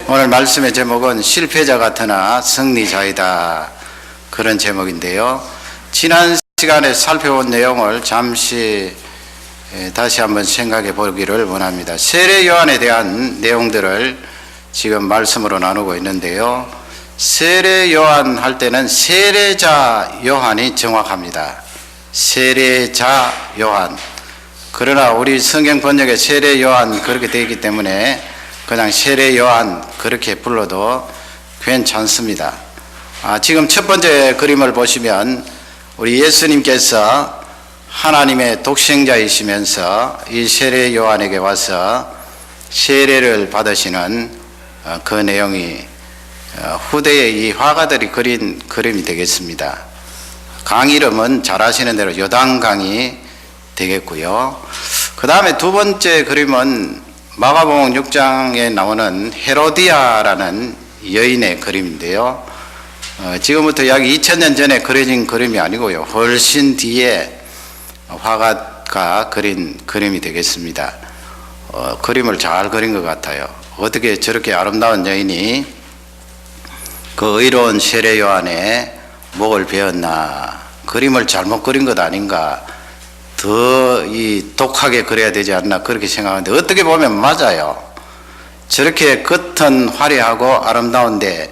오늘 말씀의 제목은 실패자 같으나 승리자이다, 그런 제목인데요. 지난 시간에 살펴본 내용을 잠시 다시 한번 생각해 보기를 원합니다. 세례 요한에 대한 내용들을 지금 말씀으로 나누고 있는데요. 세례 요한 할 때는 세례자 요한이 정확합니다. 세례자 요한. 그러나 우리 성경 번역에 세례 요한 그렇게 되어 있기 때문에 그냥 세례 요한 그렇게 불러도 괜찮습니다. 지금 첫 번째 그림을 보시면 우리 예수님께서 하나님의 독생자이시면서 이 세례 요한에게 와서 세례를 받으시는 그 내용이 후대에 이 화가들이 그린 그림이 되겠습니다. 강 이름은 잘 아시는 대로 요단강이 되겠고요. 그 다음에 두 번째 그림은 마가복음 6장에 나오는 헤로디아라는 여인의 그림인데요. 지금부터 약 2000년 전에 그려진 그림이 아니고요. 훨씬 뒤에 화가가 그린 그림이 되겠습니다. 그림을 잘 그린 것 같아요. 어떻게 저렇게 아름다운 여인이 그 의로운 세례 요한의 목을 베었나. 그림을 잘못 그린 것 아닌가. 더 이 독하게 그려야 되지 않나 그렇게 생각하는데 어떻게 보면 맞아요. 저렇게 겉은 화려하고 아름다운데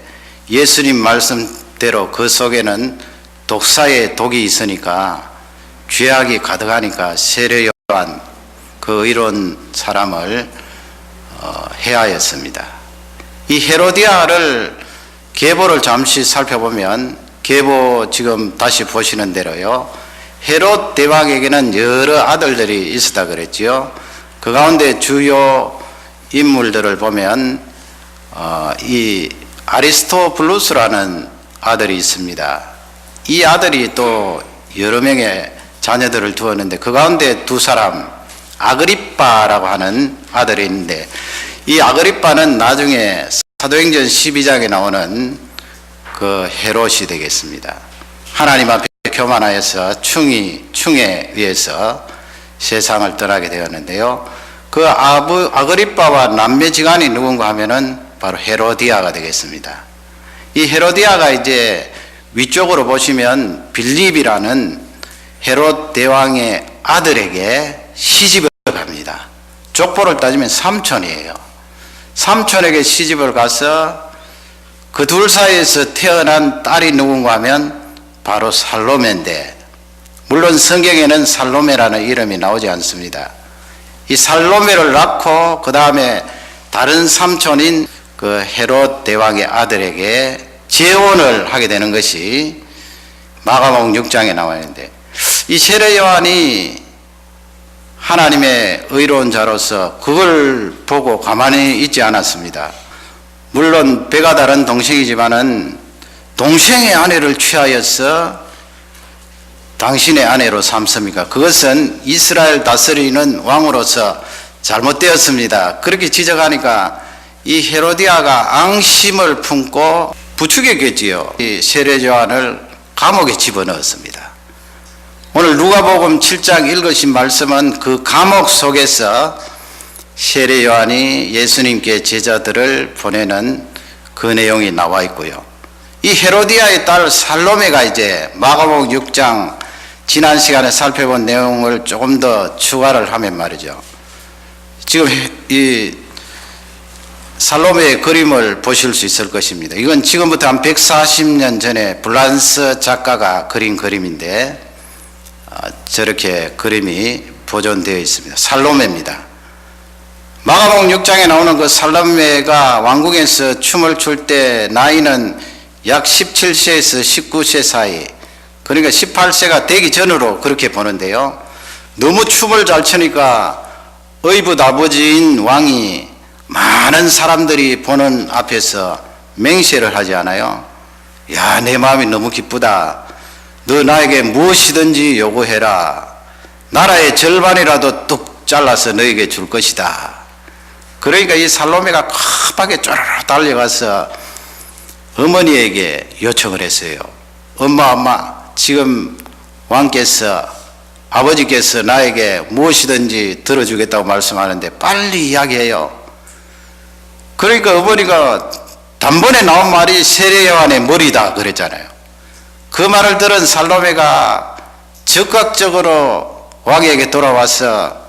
예수님 말씀대로 그 속에는 독사의 독이 있으니까 죄악이 가득하니까 세례 요한 그 의로운 사람을 해하였습니다. 이 헤로디아를 계보를 잠시 살펴보면 계보 지금 다시 보시는 대로요. 헤롯 대왕에게는 여러 아들들이 있었다 그랬지요. 그 가운데 주요 인물들을 보면 이 아리스토블루스라는 아들이 있습니다. 이 아들이 또 여러 명의 자녀들을 두었는데 그 가운데 두 사람 아그리빠라고 하는 아들이 있는데 이 아그리빠는 나중에 사도행전 12장에 나오는 그 헤롯이 되겠습니다. 하나님 앞에 교만하여서 충에 의해서 세상을 떠나게 되었는데요. 그 아그리빠와 남매지간이 누군가 하면은 바로 헤로디아가 되겠습니다. 이 헤로디아가 이제 위쪽으로 보시면 빌립이라는 헤롯 대왕의 아들에게 시집을 갑니다. 족보를 따지면 삼촌이에요. 삼촌에게 시집을 가서 그 둘 사이에서 태어난 딸이 누군가 하면 바로 살로메인데, 물론 성경에는 살로메라는 이름이 나오지 않습니다. 이 살로메를 낳고 그 다음에 다른 삼촌인 그 헤롯 대왕의 아들에게 재혼을 하게 되는 것이 마가복음 6장에 나와 있는데, 이 세례 요한이 하나님의 의로운 자로서 그걸 보고 가만히 있지 않았습니다. 물론 배가 다른 동생이지만은 동생의 아내를 취하여서 당신의 아내로 삼습니까? 그것은 이스라엘 다스리는 왕으로서 잘못되었습니다. 그렇게 지적하니까 이 헤로디아가 앙심을 품고 부추겼겠지요. 이 세례 요한을 감옥에 집어넣었습니다. 오늘 누가복음 7장 읽으신 말씀은 그 감옥 속에서 세례 요한이 예수님께 제자들을 보내는 그 내용이 나와 있고요. 이 헤로디아의 딸 살로메가 이제 마가복음 6장 지난 시간에 살펴본 내용을 조금 더 추가를 하면 말이죠. 지금 이 살로메의 그림을 보실 수 있을 것입니다. 이건 지금부터 한 140년 전에 블란스 작가가 그린 그림인데 저렇게 그림이 보존되어 있습니다. 살로메입니다. 마가복음 6장에 나오는 그 살로메가 왕궁에서 춤을 출 때 나이는 약 17세에서 19세 사이, 그러니까 18세가 되기 전으로 그렇게 보는데요. 너무 춤을 잘 추니까 의붓아버지인 왕이 많은 사람들이 보는 앞에서 맹세를 하지 않아요? 야, 내 마음이 너무 기쁘다. 너 나에게 무엇이든지 요구해라. 나라의 절반이라도 뚝 잘라서 너에게 줄 것이다. 그러니까 이 살로메가 급하게 쪼르르 달려가서 어머니에게 요청을 했어요. 엄마, 지금 왕께서, 아버지께서 나에게 무엇이든지 들어주겠다고 말씀하는데 빨리 이야기해요. 그러니까 어머니가 단번에 나온 말이 세례 요한의 머리다 그랬잖아요. 그 말을 들은 살로메가 즉각적으로 왕에게 돌아와서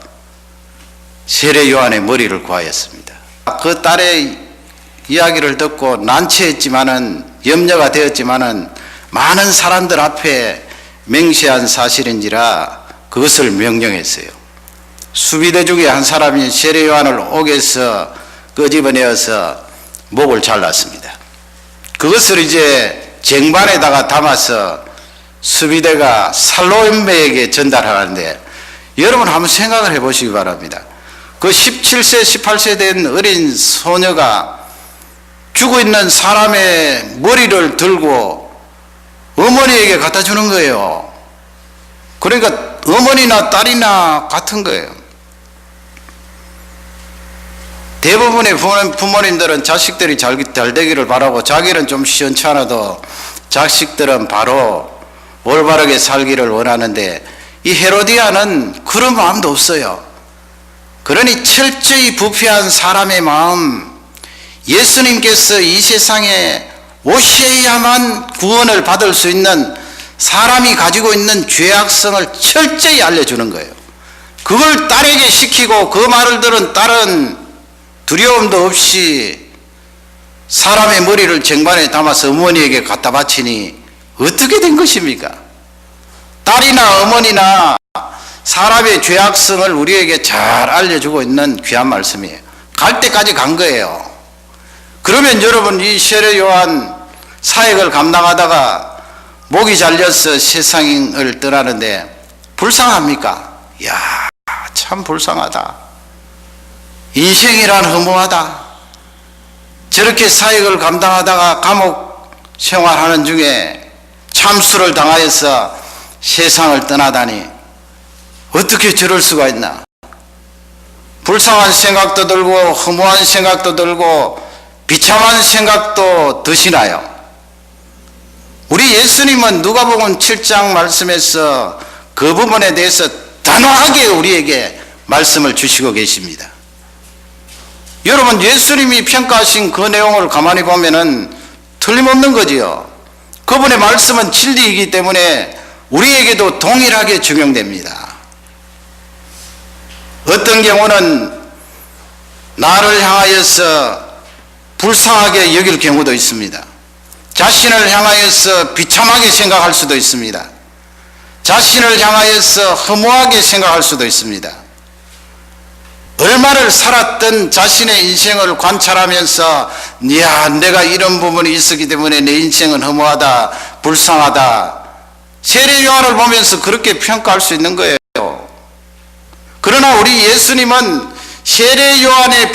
세례 요한의 머리를 구하였습니다. 그 딸의 이야기를 듣고 난처했지만은, 염려가 되었지만은 많은 사람들 앞에 맹세한 사실인지라 그것을 명령했어요. 수비대 중에 한 사람이 세례 요한을 옥에서 끄집어내어서 목을 잘랐습니다. 그것을 이제 쟁반에다가 담아서 수비대가 살로메에게 전달하는데, 여러분 한번 생각을 해보시기 바랍니다. 그 17세 18세 된 어린 소녀가 죽어 있는 사람의 머리를 들고 어머니에게 갖다 주는 거예요. 그러니까 어머니나 딸이나 같은 거예요. 대부분의 부모님들은 자식들이 잘 되기를 바라고, 자기는 좀 시원찮아도 자식들은 바로 올바르게 살기를 원하는데, 이 헤로디아는 그런 마음도 없어요. 그러니 철저히 부패한 사람의 마음, 예수님께서 이 세상에 오셔야만 구원을 받을 수 있는 사람이 가지고 있는 죄악성을 철저히 알려주는 거예요. 그걸 딸에게 시키고 그 말을 들은 딸은 두려움도 없이 사람의 머리를 쟁반에 담아서 어머니에게 갖다 바치니 어떻게 된 것입니까? 딸이나 어머니나 사람의 죄악성을 우리에게 잘 알려주고 있는 귀한 말씀이에요. 갈 때까지 간 거예요. 그러면 여러분, 이 세례 요한 사역을 감당하다가 목이 잘려서 세상을 떠나는데 불쌍합니까? 이야, 참 불쌍하다. 인생이란 허무하다. 저렇게 사역을 감당하다가 감옥 생활하는 중에 참수를 당하여서 세상을 떠나다니 어떻게 저럴 수가 있나. 불쌍한 생각도 들고 허무한 생각도 들고 비참한 생각도 드시나요? 우리 예수님은 누가복음 7장 말씀에서 그 부분에 대해서 단호하게 우리에게 말씀을 주시고 계십니다. 여러분, 예수님이 평가하신 그 내용을 가만히 보면은 틀림없는 거지요. 그분의 말씀은 진리이기 때문에 우리에게도 동일하게 적용됩니다. 어떤 경우는 나를 향하여서 불쌍하게 여길 경우도 있습니다. 자신을 향하여서 비참하게 생각할 수도 있습니다. 자신을 향하여서 허무하게 생각할 수도 있습니다. 얼마를 살았던 자신의 인생을 관찰하면서, 야, 내가 이런 부분이 있었기 때문에 내 인생은 허무하다, 불쌍하다, 세례 요한을 보면서 그렇게 평가할 수 있는 거예요. 그러나 우리 예수님은 세례 요한의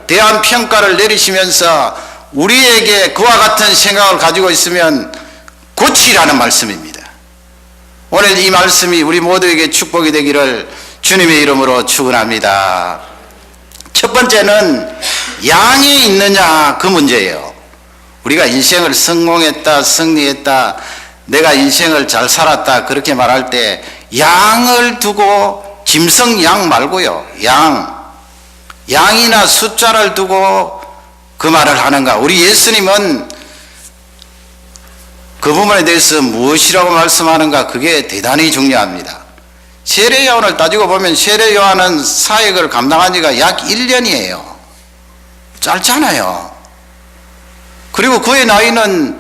대한 평가를 내리시면서 우리에게 그와 같은 생각을 가지고 있으면 고치라는 말씀입니다. 오늘 이 말씀이 우리 모두에게 축복이 되기를 주님의 이름으로 축원합니다. 첫 번째는 양이 있느냐, 그 문제예요. 우리가 인생을 성공했다, 승리했다, 내가 인생을 잘 살았다 그렇게 말할 때 양을 두고, 짐승 양 말고요, 양이나 숫자를 두고 그 말을 하는가. 우리 예수님은 그 부분에 대해서 무엇이라고 말씀하는가, 그게 대단히 중요합니다. 세례 요한을 따지고 보면 세례 요한은 사역을 감당한 지가 약 1년이에요. 짧잖아요. 그리고 그의 나이는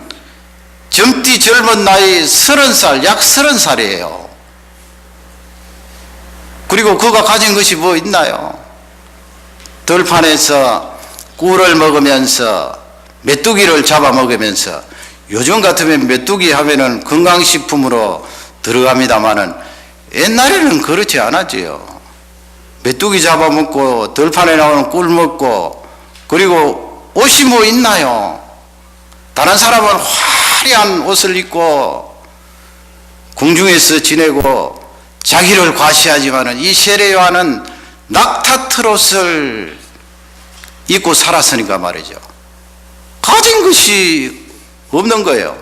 젊디 젊은 나이 30살, 약 30살이에요. 그리고 그가 가진 것이 뭐 있나요? 들판에서 꿀을 먹으면서 메뚜기를 잡아먹으면서, 요즘 같으면 메뚜기 하면은 건강식품으로 들어갑니다마는 옛날에는 그렇지 않았지요. 메뚜기 잡아먹고 들판에 나오는 꿀 먹고, 그리고 옷이 뭐 있나요? 다른 사람은 화려한 옷을 입고 궁중에서 지내고 자기를 과시하지만은 이 세례 요한은 낙타털 옷을 입고 살았으니까 말이죠. 가진 것이 없는 거예요.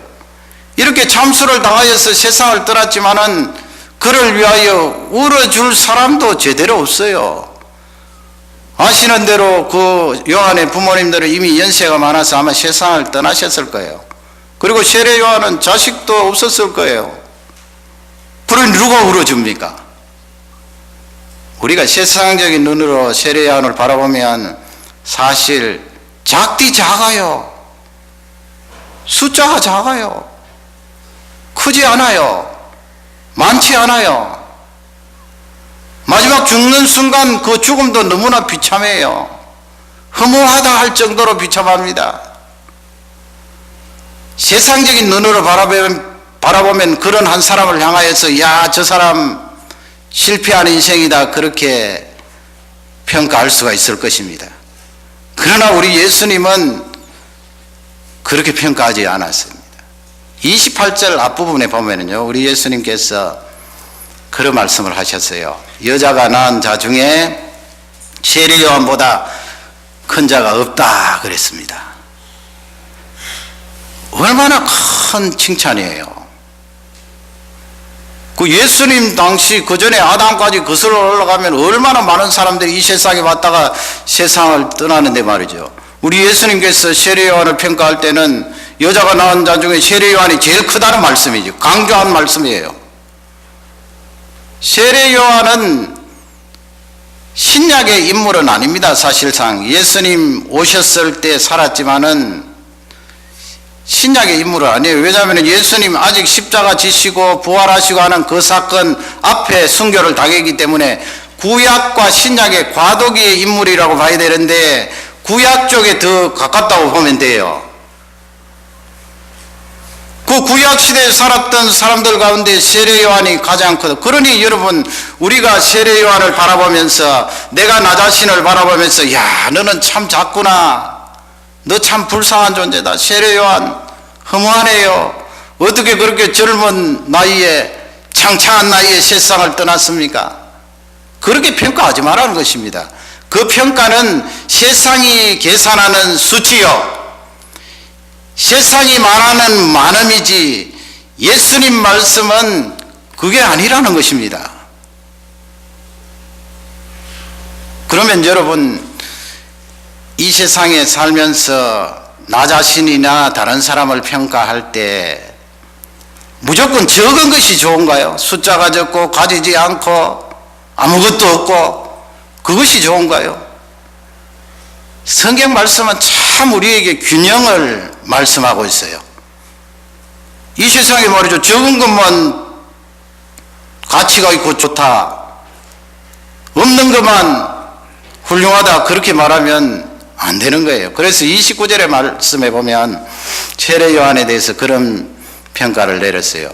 이렇게 참수를 당하여서 세상을 떠났지만은 그를 위하여 울어줄 사람도 제대로 없어요. 아시는 대로 그 요한의 부모님들은 이미 연세가 많아서 아마 세상을 떠나셨을 거예요. 그리고 세례 요한은 자식도 없었을 거예요. 그럼 누가 울어줍니까? 우리가 세상적인 눈으로 세례 요한을 바라보면 사실 작디 작아요. 숫자가 작아요. 크지 않아요. 많지 않아요. 마지막 죽는 순간 그 죽음도 너무나 비참해요. 허무하다 할 정도로 비참합니다. 세상적인 눈으로 바라보면 그런 한 사람을 향하여서 야, 저 사람 실패한 인생이다 그렇게 평가할 수가 있을 것입니다. 그러나 우리 예수님은 그렇게 평가하지 않았습니다. 28절 앞부분에 보면요, 우리 예수님께서 그런 말씀을 하셨어요. 여자가 낳은 자 중에 세례 요한보다 큰 자가 없다 그랬습니다. 얼마나 큰 칭찬이에요. 그 예수님 당시 그 전에 아담까지 거슬러 올라가면 얼마나 많은 사람들이 이 세상에 왔다가 세상을 떠나는데 말이죠. 우리 예수님께서 세례 요한을 평가할 때는 여자가 낳은 자 중에 세례 요한이 제일 크다는 말씀이죠. 강조한 말씀이에요. 세례 요한은 신약의 인물은 아닙니다. 사실상 예수님 오셨을 때 살았지만은 신약의 인물은 아니에요. 왜냐하면 예수님 아직 십자가 지시고 부활하시고 하는 그 사건 앞에 순교를 당했기 때문에 구약과 신약의 과도기의 인물이라고 봐야 되는데 구약 쪽에 더 가깝다고 보면 돼요. 그 구약 시대에 살았던 사람들 가운데 세례 요한이 가장 크다. 그러니 여러분, 우리가 세례 요한을 바라보면서 내가 나 자신을 바라보면서 야, 너는 참 작구나. 너 참 불쌍한 존재다. 세례 요한 허무하네요. 어떻게 그렇게 젊은 나이에 창창한 나이에 세상을 떠났습니까? 그렇게 평가하지 말라는 것입니다. 그 평가는 세상이 계산하는 수치요, 세상이 말하는 많음이지 예수님 말씀은 그게 아니라는 것입니다. 그러면 여러분, 이 세상에 살면서 나 자신이나 다른 사람을 평가할 때 무조건 적은 것이 좋은가요? 숫자가 적고 가지지 않고 아무것도 없고 그것이 좋은가요? 성경 말씀은 참 우리에게 균형을 말씀하고 있어요. 이 세상에 말이죠, 적은 것만 가치가 있고 좋다, 없는 것만 훌륭하다 그렇게 말하면 안 되는 거예요. 그래서 29절의 말씀에 보면 세례 요한에 대해서 그런 평가를 내렸어요.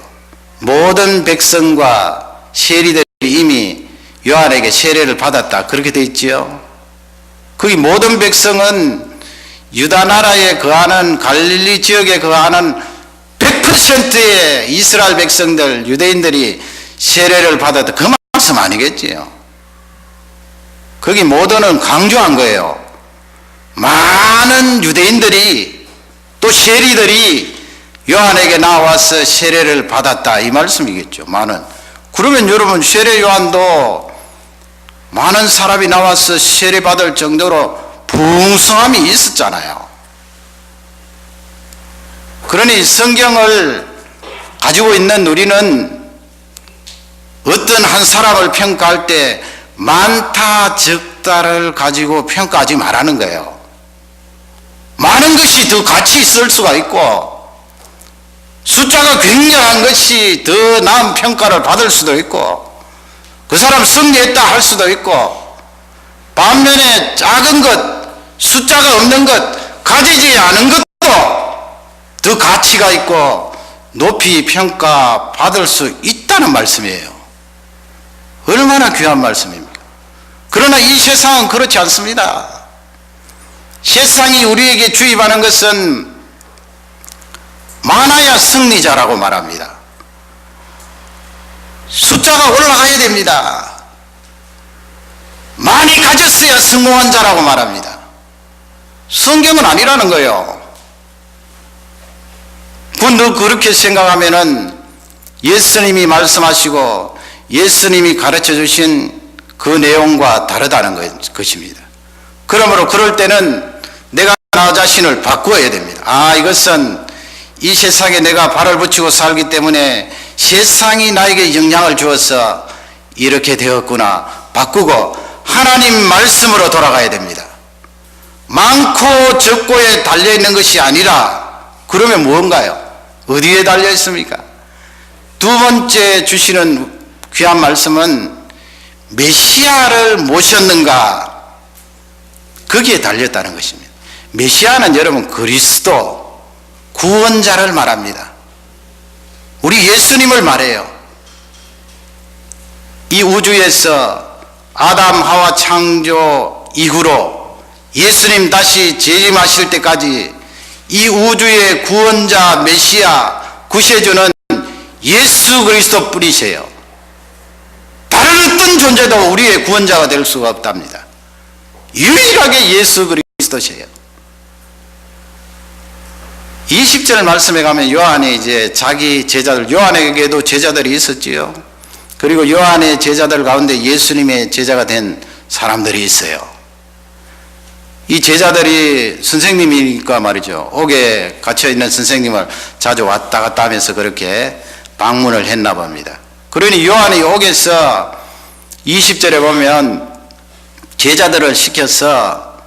모든 백성과 세리들이 이미 요한에게 세례를 받았다 그렇게 되어 있지요. 거기 모든 백성은 유다 나라에 거하는 갈릴리 지역에 거하는 100%의 이스라엘 백성들, 유대인들이 세례를 받았다 그 말씀 아니겠지요. 거기 모두는 강조한 거예요. 많은 유대인들이 또 세리들이 요한에게 나와서 세례를 받았다 이 말씀이겠죠. 많은. 그러면 여러분, 세례 요한도 많은 사람이 나와서 세례 받을 정도로 풍성함이 있었잖아요. 그러니 성경을 가지고 있는 우리는 어떤 한 사람을 평가할 때 많다 적다를 가지고 평가하지 말라는 거예요. 많은 것이 더 가치 있을 수가 있고 숫자가 굉장한 것이 더 나은 평가를 받을 수도 있고 그 사람 승리했다 할 수도 있고, 반면에 작은 것, 숫자가 없는 것, 가지지 않은 것도 더 가치가 있고 높이 평가받을 수 있다는 말씀이에요. 얼마나 귀한 말씀입니까? 그러나 이 세상은 그렇지 않습니다. 세상이 우리에게 주입하는 것은 많아야 승리자라고 말합니다. 숫자가 올라가야 됩니다. 많이 가졌어야 성공한 자라고 말합니다. 성경은 아니라는 거예요. 너 그렇게 생각하면은 예수님이 말씀하시고 예수님이 가르쳐 주신 그 내용과 다르다는 것입니다. 그러므로 그럴 때는 내가 나 자신을 바꾸어야 됩니다. 아, 이것은 이 세상에 내가 발을 붙이고 살기 때문에 세상이 나에게 영향을 주어서 이렇게 되었구나. 바꾸고 하나님 말씀으로 돌아가야 됩니다. 많고 적고에 달려있는 것이 아니라 그러면 무언가요? 어디에 달려있습니까? 두 번째 주시는 귀한 말씀은 메시아를 모셨는가? 거기에 달렸다는 것입니다. 메시아는 여러분 그리스도 구원자를 말합니다. 우리 예수님을 말해요. 이 우주에서 아담 하와 창조 이후로 예수님 다시 재림하실 때까지 이 우주의 구원자 메시아 구세주는 예수 그리스도 뿐이세요. 다른 어떤 존재도 우리의 구원자가 될 수가 없답니다. 유일하게 예수 그리스도세요. 20절 말씀에 가면 요한이 이제 자기 제자들, 요한에게도 제자들이 있었지요. 그리고 요한의 제자들 가운데 예수님의 제자가 된 사람들이 있어요. 이 제자들이 선생님이니까 말이죠. 옥에 갇혀있는 선생님을 자주 왔다 갔다 하면서 그렇게 방문을 했나 봅니다. 그러니 요한이 옥에서 20절에 보면 제자들을 시켜서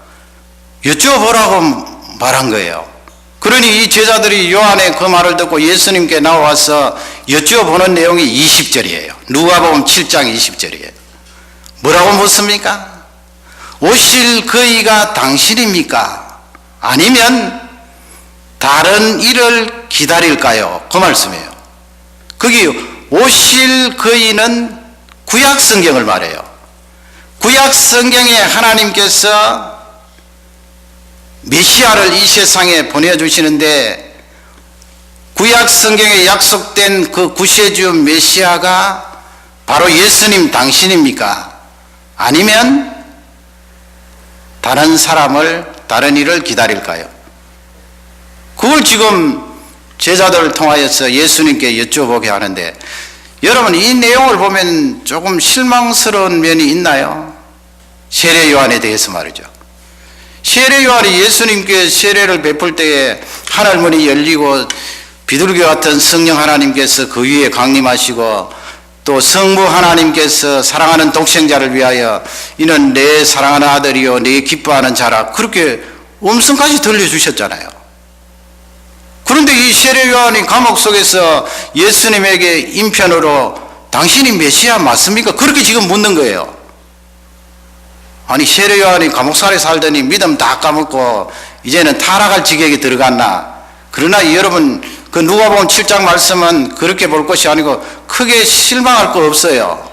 여쭤보라고 말한 거예요. 그러니 이 제자들이 요한의 그 말을 듣고 예수님께 나와서 여쭤보는 내용이 20절이에요. 누가복음 7장 20절이에요. 뭐라고 묻습니까? 오실 그이가 당신입니까? 아니면 다른 일을 기다릴까요? 그 말씀이에요. 거기 오실 그이는 구약 성경을 말해요. 구약 성경에 하나님께서 메시아를 이 세상에 보내주시는데 구약 성경에 약속된 그 구세주 메시아가 바로 예수님 당신입니까? 아니면 다른 사람을, 다른 일을 기다릴까요? 그걸 지금 제자들을 통하여서 예수님께 여쭤보게 하는데 여러분 이 내용을 보면 조금 실망스러운 면이 있나요? 세례 요한에 대해서 말이죠. 세례 요한이 예수님께 세례를 베풀 때에 하늘문이 열리고 비둘기 같은 성령 하나님께서 그 위에 강림하시고 또 성부 하나님께서 사랑하는 독생자를 위하여 이는 내 사랑하는 아들이요 내 기뻐하는 자라 그렇게 음성까지 들려주셨잖아요. 그런데 이 세례 요한이 감옥 속에서 예수님에게 인편으로 당신이 메시아 맞습니까? 그렇게 지금 묻는 거예요. 아니 세례 요한이 감옥살에 살더니 믿음 다 까먹고 이제는 타락할 지경에 들어갔나? 그러나 여러분 그 누가복음 7장 말씀은 그렇게 볼 것이 아니고 크게 실망할 거 없어요.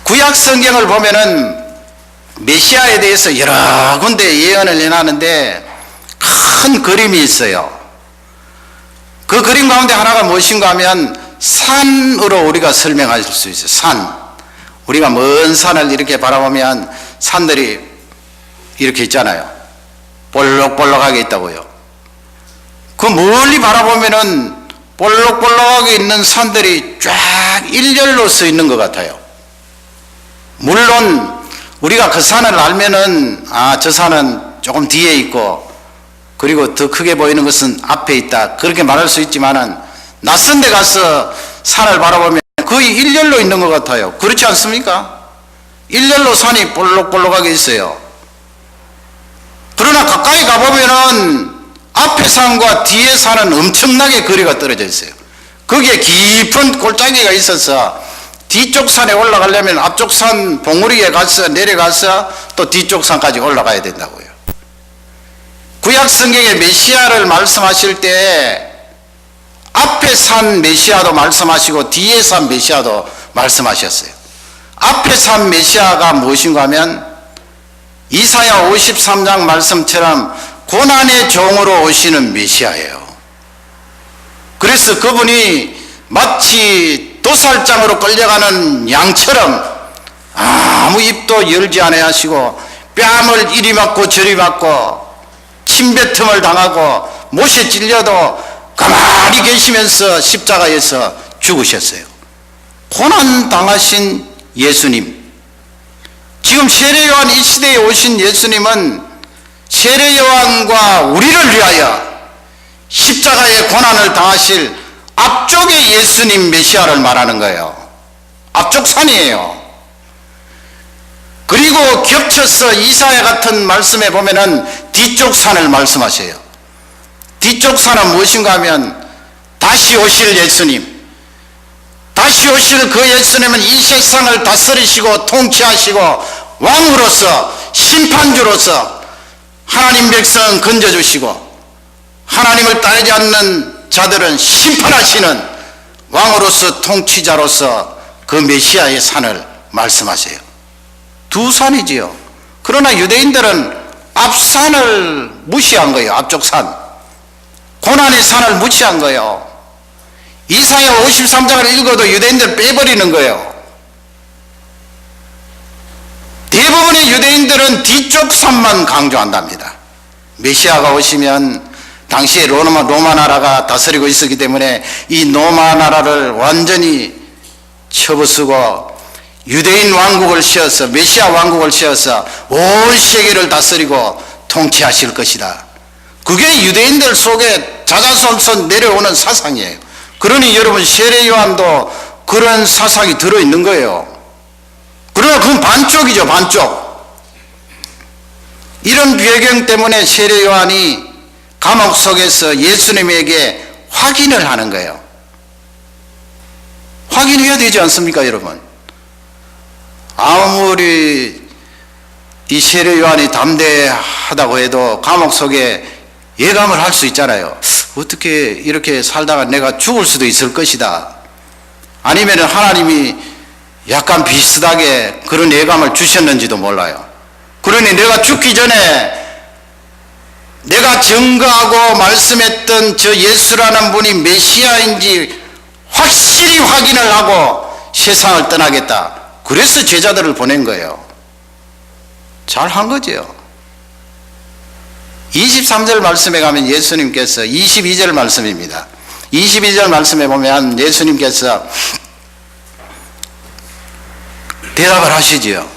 구약 성경을 보면은 메시아에 대해서 여러 군데 예언을 해놨는데 큰 그림이 있어요. 그 그림 가운데 하나가 무엇인가 하면 산으로 우리가 설명할 수 있어요. 산. 우리가 먼 산을 이렇게 바라보면 산들이 이렇게 있잖아요. 볼록볼록하게 있다고요. 그 멀리 바라보면은 볼록볼록하게 있는 산들이 쫙 일렬로 서 있는 것 같아요. 물론 우리가 그 산을 알면은 아, 저 산은 조금 뒤에 있고 그리고 더 크게 보이는 것은 앞에 있다 그렇게 말할 수 있지만은 낯선 데 가서 산을 바라보면 거의 일렬로 있는 것 같아요. 그렇지 않습니까? 일렬로 산이 볼록볼록하게 있어요. 그러나 가까이 가보면은 앞에 산과 뒤에 산은 엄청나게 거리가 떨어져 있어요. 거기에 깊은 골짜기가 있어서 뒤쪽 산에 올라가려면 앞쪽 산 봉우리에 가서 내려가서 또 뒤쪽 산까지 올라가야 된다고요. 구약 성경에 메시아를 말씀하실 때 앞에 산 메시아도 말씀하시고 뒤에 산 메시아도 말씀하셨어요. 앞에 산 메시아가 무엇인가 하면 이사야 53장 말씀처럼 고난의 종으로 오시는 메시아예요. 그래서 그분이 마치 도살장으로 끌려가는 양처럼 아무 입도 열지 않아야 하시고 뺨을 이리 맞고 저리 맞고 침뱉음을 당하고 못에 찔려도 가만히 계시면서 십자가에서 죽으셨어요. 고난 당하신 예수님, 지금 세례요한 이 시대에 오신 예수님은 세례요한과 우리를 위하여 십자가의 고난을 당하실 앞쪽의 예수님 메시아를 말하는 거예요. 앞쪽 산이에요. 그리고 겹쳐서 이사야 같은 말씀에 보면은 뒤쪽 산을 말씀하셔요. 뒤쪽 산은 무엇인가 하면 다시 오실 예수님, 다시 오실 그 예수님은 이 세상을 다스리시고 통치하시고 왕으로서 심판주로서 하나님 백성 건져주시고 하나님을 따르지 않는 자들은 심판하시는 왕으로서 통치자로서 그 메시아의 산을 말씀하세요. 두 산이지요. 그러나 유대인들은 앞산을 무시한 거예요. 앞쪽 산, 고난의 산을 무시한 거예요. 이사야 53장을 읽어도 유대인들 빼버리는 거예요. 대부분의 유대인들은 뒤쪽 산만 강조한답니다. 메시아가 오시면 당시에 로마 나라가 다스리고 있었기 때문에 이 로마 나라를 완전히 쳐부수고 유대인 왕국을 세워서 메시아 왕국을 세워서 온 세계를 다스리고 통치하실 것이다. 그게 유대인들 속에 자자손손 내려오는 사상이에요. 그러니 여러분 세례요한도 그런 사상이 들어있는 거예요. 그러나 그건 반쪽이죠. 반쪽. 이런 배경 때문에 세례요한이 감옥 속에서 예수님에게 확인을 하는 거예요. 확인해야 되지 않습니까 여러분? 아무리 이 세례요한이 담대하다고 해도 감옥 속에 예감을 할 수 있잖아요. 어떻게 이렇게 살다가 내가 죽을 수도 있을 것이다. 아니면 하나님이 약간 비슷하게 그런 예감을 주셨는지도 몰라요. 그러니 내가 죽기 전에 내가 증거하고 말씀했던 저 예수라는 분이 메시아인지 확실히 확인을 하고 세상을 떠나겠다. 그래서 제자들을 보낸 거예요. 잘한 거죠. 23절 말씀에 가면 예수님께서 22절 말씀입니다. 22절 말씀에 보면 예수님께서 대답을 하시지요.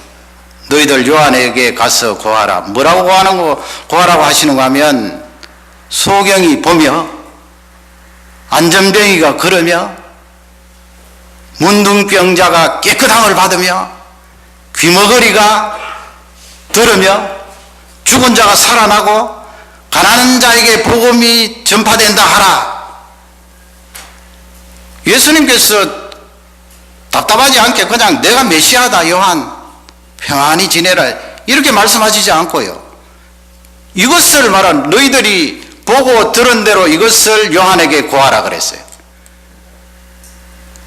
너희들 요한에게 가서 고하라. 뭐라고 고하라고 하시는가 하면 소경이 보며 안전병이가 걸으며 문둥병자가 깨끗함을 받으며 귀머거리가 들으며 죽은 자가 살아나고 가난한 자에게 복음이 전파된다 하라. 예수님께서 답답하지 않게 그냥 내가 메시아다 요한 평안히 지내라 이렇게 말씀하시지 않고요. 이것을 말한 너희들이 보고 들은 대로 이것을 요한에게 고하라 그랬어요.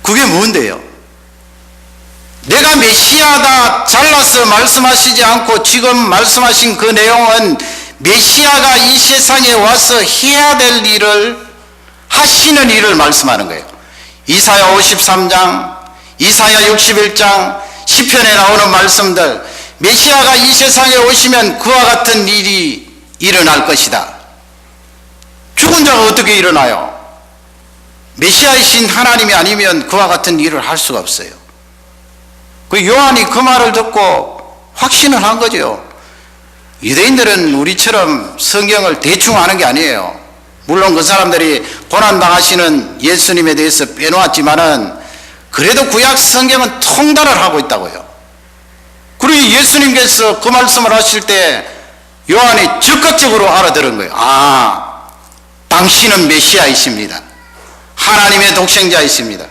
그게 뭔데요? 내가 메시아다 잘라서 말씀하시지 않고 지금 말씀하신 그 내용은 메시아가 이 세상에 와서 해야 될 일을 하시는 일을 말씀하는 거예요. 이사야 53장, 이사야 61장, 시편에 나오는 말씀들, 메시아가 이 세상에 오시면 그와 같은 일이 일어날 것이다. 죽은 자가 어떻게 일어나요? 메시아이신 하나님이 아니면 그와 같은 일을 할 수가 없어요. 그 요한이 그 말을 듣고 확신을 한 거죠. 유대인들은 우리처럼 성경을 대충 아는 게 아니에요. 물론 그 사람들이 고난당하시는 예수님에 대해서 빼놓았지만은 그래도 구약 성경은 통달을 하고 있다고요. 그리고 예수님께서 그 말씀을 하실 때 요한이 적극적으로 알아들은 거예요. 아, 당신은 메시아이십니다. 하나님의 독생자이십니다.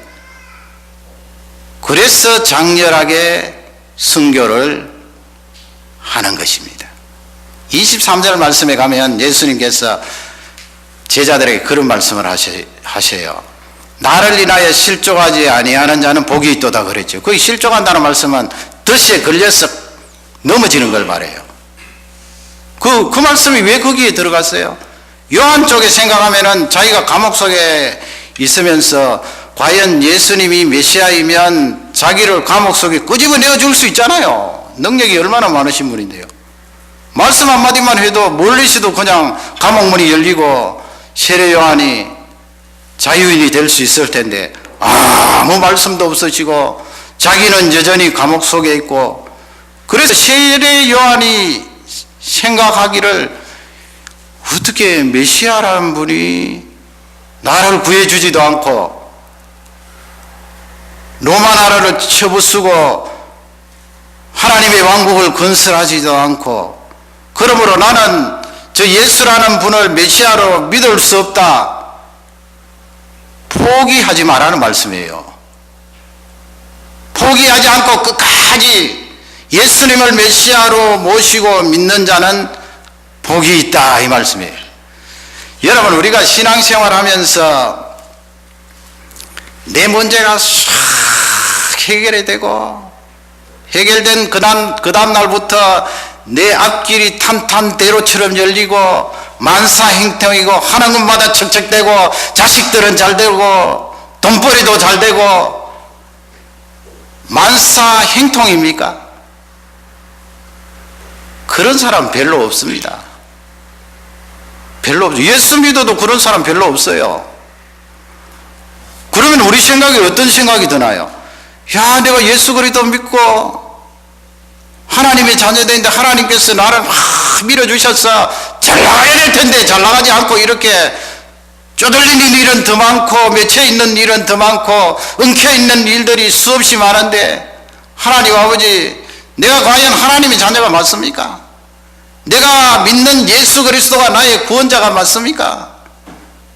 그래서 장렬하게 선교를 하는 것입니다. 23절 말씀에 가면 예수님께서 제자들에게 그런 말씀을 하셔요. 나를 인하여 실족하지 아니하는 자는 복이 있도다 그랬죠. 거기 실족한다는 말씀은 덫에 걸려서 넘어지는 걸 말해요. 그 말씀이 왜 거기에 들어갔어요? 요한 쪽에 생각하면은 자기가 감옥 속에 있으면서 과연 예수님이 메시아이면 자기를 감옥 속에 끄집어내어 줄 수 있잖아요. 능력이 얼마나 많으신 분인데요. 말씀 한마디만 해도 멀리서도 그냥 감옥 문이 열리고 세례 요한이 자유인이 될 수 있을 텐데 아무 말씀도 없으시고 자기는 여전히 감옥 속에 있고 그래서 세례 요한이 생각하기를 어떻게 메시아라는 분이 나를 구해주지도 않고 로마 나라를 쳐부수고 하나님의 왕국을 건설하지도 않고 그러므로 나는 저 예수라는 분을 메시아로 믿을 수 없다. 포기하지 말라는 말씀이에요. 포기하지 않고 끝까지 예수님을 메시아로 모시고 믿는 자는 복이 있다 이 말씀이에요. 여러분 우리가 신앙생활하면서 내 문제가 싹 해결이 되고 해결된 그 다음 날부터 내 앞길이 탄탄대로처럼 열리고 만사행통이고 하는 것마다 척척되고 자식들은 잘 되고 돈벌이도 잘 되고 만사행통입니까? 그런 사람 별로 없습니다. 별로 없어요. 예수 믿어도 그런 사람 별로 없어요. 그러면 우리 생각에 어떤 생각이 드나요? 야, 내가 예수 그리스도 믿고 하나님의 자녀되는데 하나님께서 나를 밀어주셔서 잘 나가야 될 텐데 잘 나가지 않고 이렇게 쪼들리는 일은 더 많고 맺혀 있는 일은 더 많고 엉켜 있는 일들이 수없이 많은데 하나님 아버지, 내가 과연 하나님의 자녀가 맞습니까? 내가 믿는 예수 그리스도가 나의 구원자가 맞습니까?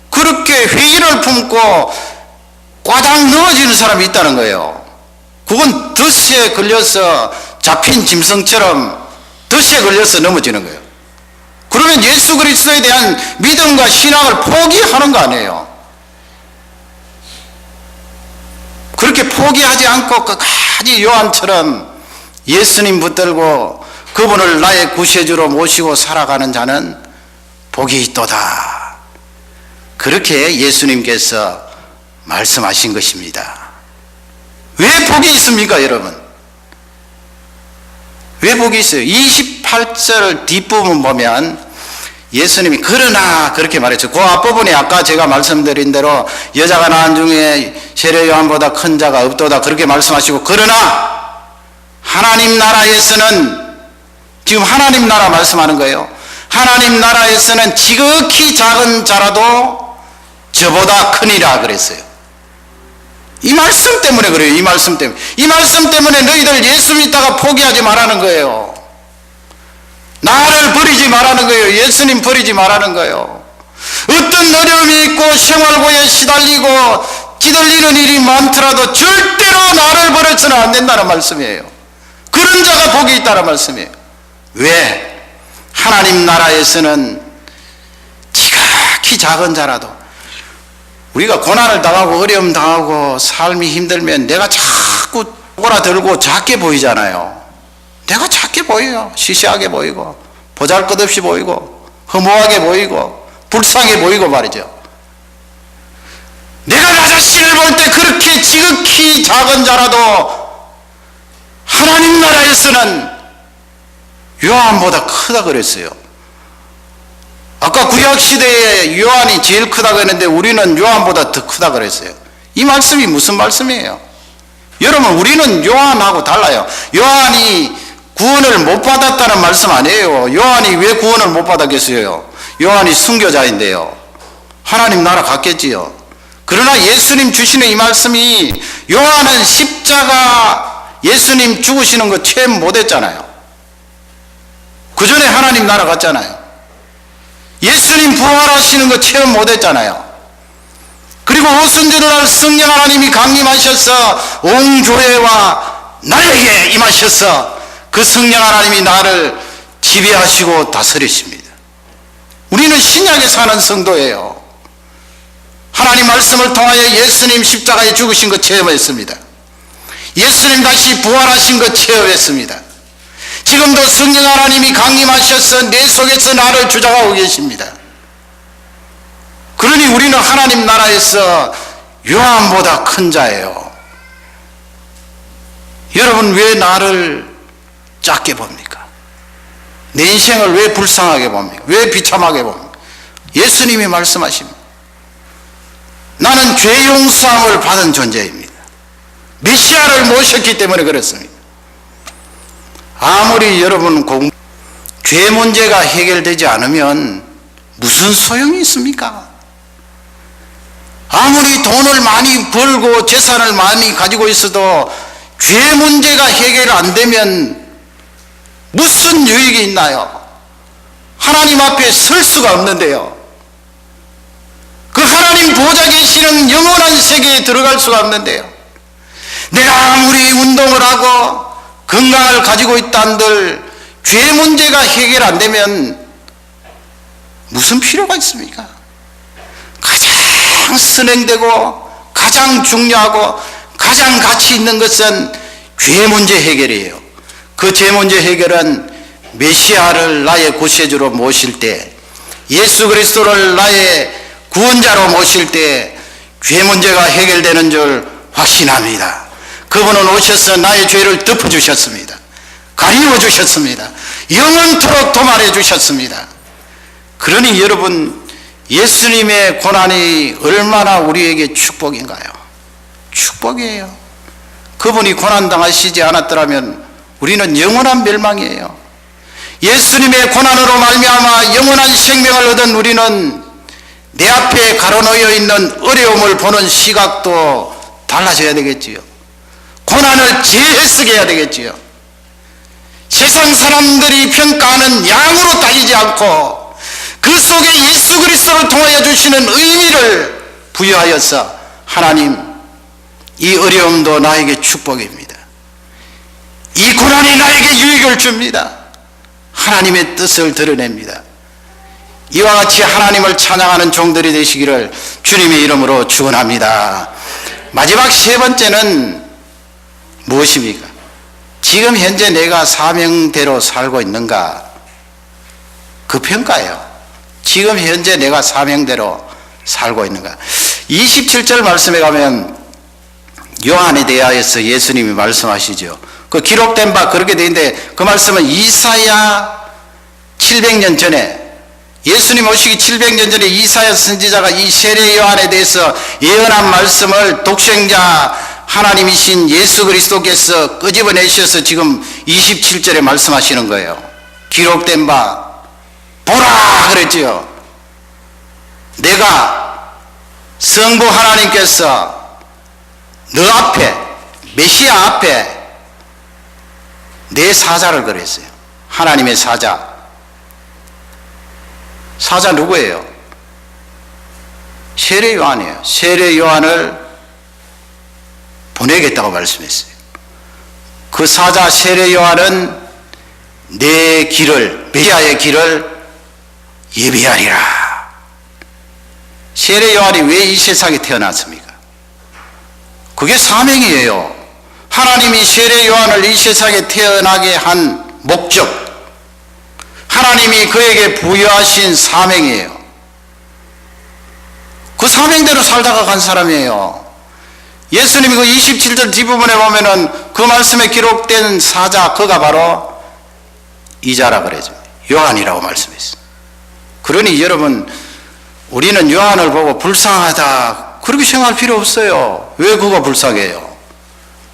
그렇게 회의를 품고 꽈당 넘어지는 사람이 있다는 거예요. 그건 덫에 걸려서 잡힌 짐승처럼 덫에 걸려서 넘어지는 거예요. 그러면 예수 그리스도에 대한 믿음과 신앙을 포기하는 거 아니에요. 그렇게 포기하지 않고 끝까지 요한처럼 예수님 붙들고 그분을 나의 구세주로 모시고 살아가는 자는 복이 있도다. 그렇게 예수님께서 말씀하신 것입니다. 왜 복이 있습니까, 여러분? 왜 복이 있어요? 28절 뒷부분 보면 예수님이 그러나 그렇게 말했죠. 그 앞부분에 아까 제가 말씀드린 대로 여자가 낳은 중에 세례 요한보다 큰 자가 없도다 그렇게 말씀하시고, 그러나 하나님 나라에서는, 지금 하나님 나라 말씀하는 거예요. 하나님 나라에서는 지극히 작은 자라도 저보다 크니라 그랬어요. 이 말씀 때문에 그래요. 이 말씀 때문에. 이 말씀 때문에 너희들 예수 믿다가 포기하지 말라는 거예요. 나를 버리지 말라는 거예요. 예수님 버리지 말라는 거예요. 어떤 어려움이 있고 생활고에 시달리고 찌들리는 일이 많더라도 절대로 나를 버려서는 안 된다는 말씀이에요. 그런 자가 복이 있다는 말씀이에요. 왜? 하나님 나라에서는 지극히 작은 자라도, 우리가 고난을 당하고 어려움 당하고 삶이 힘들면 내가 자꾸 오그라들고 작게 보이잖아요. 내가 작게 보여요. 시시하게 보이고 보잘것없이 보이고 허무하게 보이고 불쌍해 보이고 말이죠. 내가 나 자신을 볼 때 그렇게 지극히 작은 자라도 하나님 나라에서는 요한보다 크다 그랬어요. 아까 구약시대에 요한이 제일 크다고 했는데 우리는 요한보다 더 크다 그랬어요. 이 말씀이 무슨 말씀이에요? 여러분, 우리는 요한하고 달라요. 요한이 구원을 못 받았다는 말씀 아니에요. 요한이 왜 구원을 못 받았겠어요? 요한이 순교자인데요. 하나님 나라 갔겠지요. 그러나 예수님 주시는 이 말씀이, 요한은 십자가 예수님 죽으시는 거 체험 못했잖아요. 그 전에 하나님 나라 갔잖아요. 예수님 부활하시는 거 체험 못했잖아요. 그리고 오순절날 성령 하나님이 강림하셔서 온 교회와 나에게 임하셔서 그 성령 하나님이 나를 지배하시고 다스리십니다. 우리는 신약에 사는 성도예요. 하나님 말씀을 통하여 예수님 십자가에 죽으신 것 체험했습니다. 예수님 다시 부활하신 것 체험했습니다. 지금도 성령 하나님이 강림하셔서 내 속에서 나를 주장하고 계십니다. 그러니 우리는 하나님 나라에서 요한보다 큰 자예요. 여러분, 왜 나를 작게 봅니까? 내 인생을 왜 불쌍하게 봅니까? 왜 비참하게 봅니까? 예수님이 말씀하십니다. 나는 죄 용서함을 받은 존재입니다. 메시아를 모셨기 때문에 그렇습니다. 아무리 여러분 죄 문제가 해결되지 않으면 무슨 소용이 있습니까? 아무리 돈을 많이 벌고 재산을 많이 가지고 있어도 죄 문제가 해결 안 되면 무슨 유익이 있나요? 하나님 앞에 설 수가 없는데요. 그 하나님 보좌 계시는 영원한 세계에 들어갈 수가 없는데요. 내가 아무리 운동을 하고 건강을 가지고 있다 한들 죄 문제가 해결 안 되면 무슨 필요가 있습니까? 가장 선행되고 가장 중요하고 가장 가치 있는 것은 죄 문제 해결이에요. 그 죄 문제 해결은 메시아를 나의 구세주로 모실 때, 예수 그리스도를 나의 구원자로 모실 때 죄 문제가 해결되는 줄 확신합니다. 그분은 오셔서 나의 죄를 덮어주셨습니다. 가리워 주셨습니다. 영원토록 도말해 주셨습니다. 그러니 여러분, 예수님의 고난이 얼마나 우리에게 축복인가요? 축복이에요. 그분이 고난당하시지 않았더라면 우리는 영원한 멸망이에요. 예수님의 고난으로 말미암아 영원한 생명을 얻은 우리는 내 앞에 가로놓여 있는 어려움을 보는 시각도 달라져야 되겠지요. 고난을 재해석해야 해야 되겠지요. 세상 사람들이 평가하는 양으로 따지지 않고 그 속에 예수 그리스도를 통하여 주시는 의미를 부여하여서, 하나님, 이 어려움도 나에게 축복입니다. 이 고난이 나에게 유익을 줍니다. 하나님의 뜻을 드러냅니다. 이와 같이 하나님을 찬양하는 종들이 되시기를 주님의 이름으로 축원합니다. 마지막 세 번째는 무엇입니까? 지금 현재 내가 사명대로 살고 있는가? 그 평가예요. 지금 현재 내가 사명대로 살고 있는가? 27절 말씀에 가면 요한에 대하여서 예수님이 말씀하시죠. 그 기록된 바 그렇게 되어 있는데, 그 말씀은 이사야 700년 전에, 예수님 오시기 700년 전에 이사야 선지자가 이 세례 요한에 대해서 예언한 말씀을 독생자 하나님이신 예수 그리스도께서 끄집어내셔서 지금 27절에 말씀하시는 거예요. 기록된 바 보라 그랬지요. 내가 성부 하나님께서 너 앞에, 메시아 앞에 내 사자를 그랬어요. 하나님의 사자. 사자 누구예요? 세례 요한이에요. 세례 요한을 보내겠다고 말씀했어요. 그 사자 세례 요한은 내 길을, 메시아의 길을 예비하리라. 세례 요한이 왜 이 세상에 태어났습니까? 그게 사명이에요. 하나님이 세례 요한을 이 세상에 태어나게 한 목적, 하나님이 그에게 부여하신 사명이에요. 그 사명대로 살다가 간 사람이에요. 예수님이 그 27절 뒷부분에 보면은 그 말씀에 기록된 사자, 그가 바로 이자라 그러죠. 요한이라고 말씀했어요. 그러니 여러분, 우리는 요한을 보고 불쌍하다 그렇게 생각할 필요 없어요. 왜 그거 불쌍해요?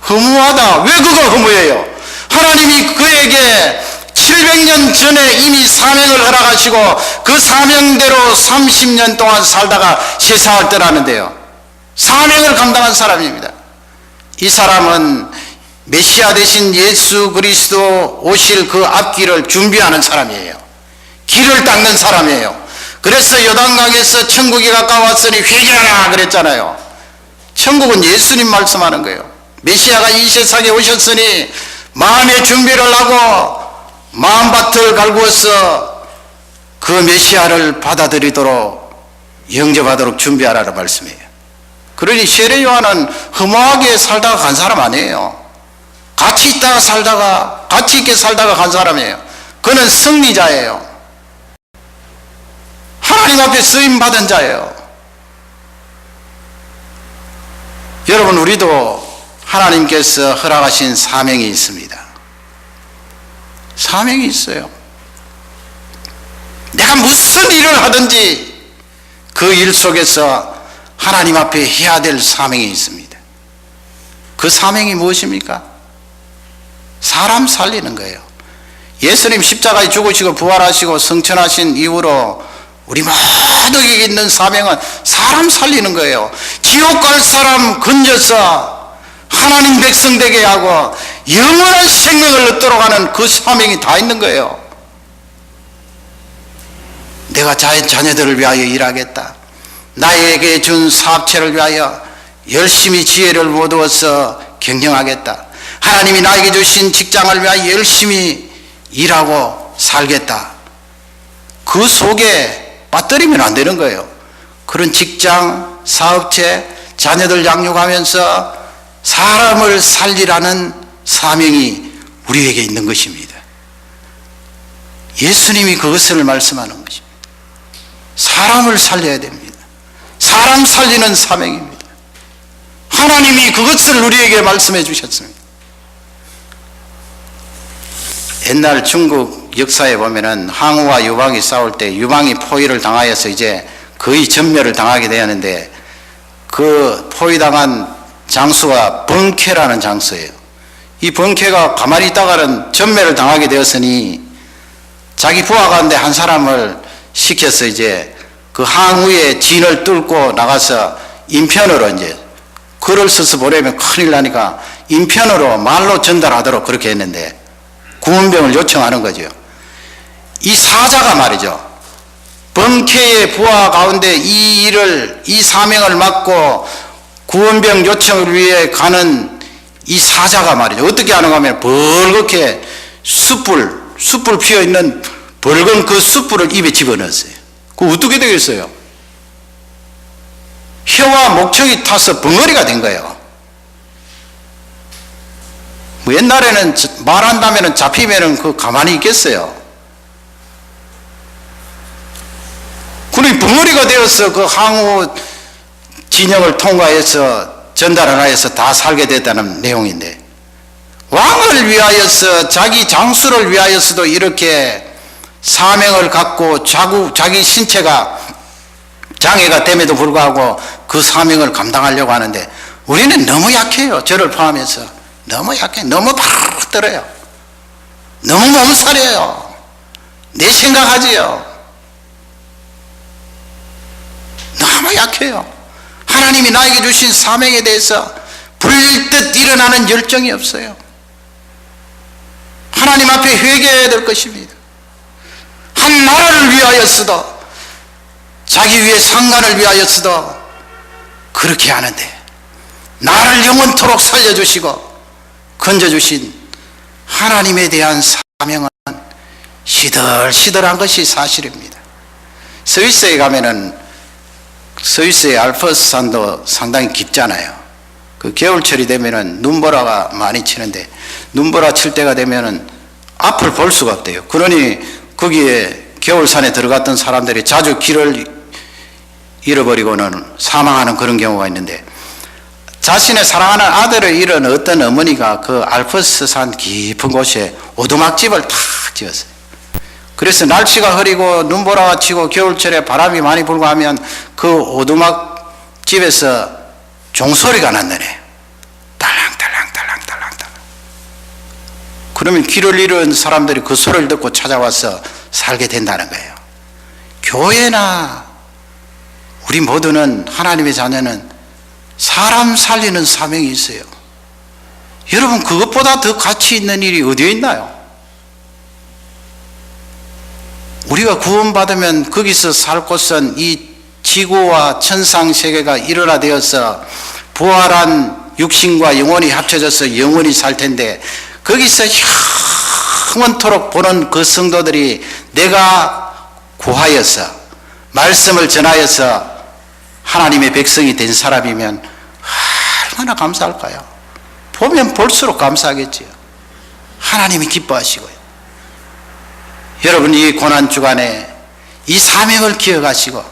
허무하다. 왜 그거 허무해요? 하나님이 그에게 700년 전에 이미 사명을 허락하시고 그 사명대로 30년 동안 살다가 세상을 떠나는데요. 사명을 감당한 사람입니다. 이 사람은 메시아 대신 예수 그리스도 오실 그 앞길을 준비하는 사람이에요. 길을 닦는 사람이에요. 그래서 요단강에서 천국이 가까웠으니 회개하라 그랬잖아요. 천국은 예수님 말씀하는 거예요. 메시아가 이 세상에 오셨으니 마음의 준비를 하고 마음밭을 갈구어서 그 메시아를 받아들이도록 영접하도록 준비하라는 말씀이에요. 그러니 세례 요한은 허무하게 살다가 간 사람 아니에요. 같이 있다가 살다가, 같이 있게 살다가 간 사람이에요. 그는 승리자예요. 하나님 앞에 쓰임 받은 자예요. 여러분, 우리도 하나님께서 허락하신 사명이 있습니다. 사명이 있어요. 내가 무슨 일을 하든지 그 일 속에서 하나님 앞에 해야 될 사명이 있습니다. 그 사명이 무엇입니까? 사람 살리는 거예요. 예수님 십자가에 죽으시고 부활하시고 성천하신 이후로 우리 모두에게 있는 사명은 사람 살리는 거예요. 지옥 갈 사람 건져서 하나님 백성 되게 하고 영원한 생명을 얻도록 하는 그 사명이 다 있는 거예요. 내가 자녀들을 위하여 일하겠다. 나에게 준 사업체를 위하여 열심히 지혜를 모두어서 경영하겠다. 하나님이 나에게 주신 직장을 위하여 열심히 일하고 살겠다. 그 속에 빠뜨리면 안 되는 거예요. 그런 직장, 사업체, 자녀들 양육하면서 사람을 살리라는 사명이 우리에게 있는 것입니다. 예수님이 그것을 말씀하는 것입니다. 사람을 살려야 됩니다. 사람 살리는 사명입니다. 하나님이 그것을 우리에게 말씀해 주셨습니다. 옛날 중국 역사에 보면은 항우와 유방이 싸울 때 유방이 포위를 당하여서 이제 거의 전멸을 당하게 되었는데 그 포위당한 장수가 번쾌라는 장수예요. 이 번쾌가 가만히 있다가는 전멸을 당하게 되었으니 자기 부하 가운데 한 사람을 시켜서 이제 그 항우의 진을 뚫고 나가서 인편으로 이제 글을 써서 보내면 큰일 나니까 인편으로 말로 전달하도록 그렇게 했는데 구원병을 요청하는 거죠. 이 사자가 말이죠. 번쾌의 부하 가운데 이 일을, 이 사명을 맡고 구원병 요청을 위해 가는 이 사자가 말이죠. 어떻게 하는가 하면 벌겋게 숯불 피어있는 벌건 그 숯불을 입에 집어넣었어요. 그거 어떻게 되겠어요? 혀와 목청이 타서 벙어리가 된 거예요. 뭐 옛날에는 말한다면 잡히면은 그 가만히 있겠어요. 그러니 벙어리가 되어서 그 항우 진영을 통과해서 전달을 하여서 다 살게 됐다는 내용인데, 왕을 위하여서 자기 장수를 위하여서도 이렇게 사명을 갖고 자기 신체가 장애가 됨에도 불구하고 그 사명을 감당하려고 하는데 우리는 너무 약해요. 저를 포함해서 너무 약해. 너무 바로 떨어요. 너무 몸살이에요. 내 생각하지요. 너무 약해요. 하나님이 나에게 주신 사명에 대해서 불듯 일어나는 열정이 없어요. 하나님 앞에 회개해야 될 것입니다. 한 나라를 위하여서도 자기 위의 상관을 위하여서도 그렇게 하는데 나를 영원토록 살려주시고 건져주신 하나님에 대한 사명은 시들시들한 것이 사실입니다. 스위스에 가면은 스위스의 알프스 산도 상당히 깊잖아요. 그 겨울철이 되면은 눈보라가 많이 치는데 눈보라 칠 때가 되면은 앞을 볼 수가 없대요. 그러니 거기에 겨울산에 들어갔던 사람들이 자주 길을 잃어버리고는 사망하는 그런 경우가 있는데, 자신의 사랑하는 아들을 잃은 어떤 어머니가 그 알프스산 깊은 곳에 오두막집을 탁 지었어요. 그래서 날씨가 흐리고 눈보라가 치고 겨울철에 바람이 많이 불고 하면 그 오두막집에서 종소리가 난다네. 딸랑딸랑딸랑딸랑. 그러면 길을 잃은 사람들이 그 소리를 듣고 찾아와서 살게 된다는 거예요. 교회나 우리 모두는, 하나님의 자녀는 사람 살리는 사명이 있어요. 여러분, 그것보다 더 가치 있는 일이 어디에 있나요? 우리가 구원받으면 거기서 살 곳은 이 지구와 천상세계가 일원화되어서 부활한 육신과 영혼이 합쳐져서 영원히 살 텐데, 거기서 영원토록 보는 그 성도들이 내가 구하여서 말씀을 전하여서 하나님의 백성이 된 사람이면 얼마나 감사할까요? 보면 볼수록 감사하겠지요. 하나님이 기뻐하시고요. 여러분, 이 고난주간에 이 사명을 기억하시고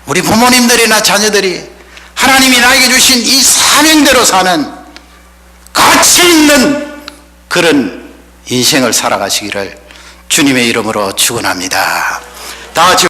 우리 부모님들이나 자녀들이 하나님이 나에게 주신 이 사명대로 사는 가치 있는 그런 인생을 살아가시기를 주님의 이름으로 축원합니다. 다 같이